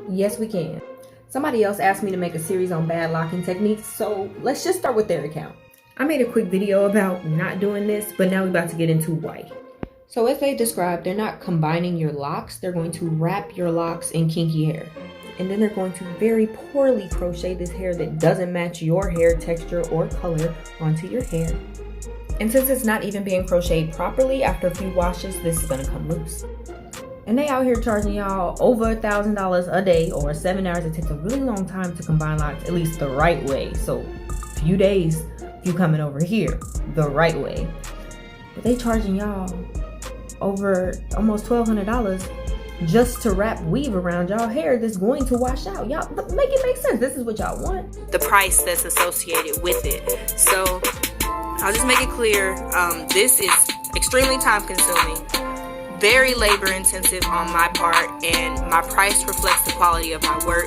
Yes, we can. Somebody else asked me to make a series on bad locking techniques, so let's just start with their account. I made a quick video about not doing this, but now we're about to get into why. So as they described, they're not combining your locks, they're going to wrap your locks in kinky hair. And then they're going to very poorly crochet this hair that doesn't match your hair texture or color onto your hair. And since it's not even being crocheted properly, after a few washes, this is gonna come loose. And they out here charging y'all over $1,000 a day or 7 hours. It takes a really long time to combine locks, at least the right way. So few days, you coming over here the right way. But they charging y'all over almost $1,200 just to wrap weave around y'all hair that's going to wash out. Y'all make it make sense. This is what y'all want. The price that's associated with it. So I'll just make it clear, this is extremely time consuming, very labor intensive on my part, and my price reflects the quality of my work.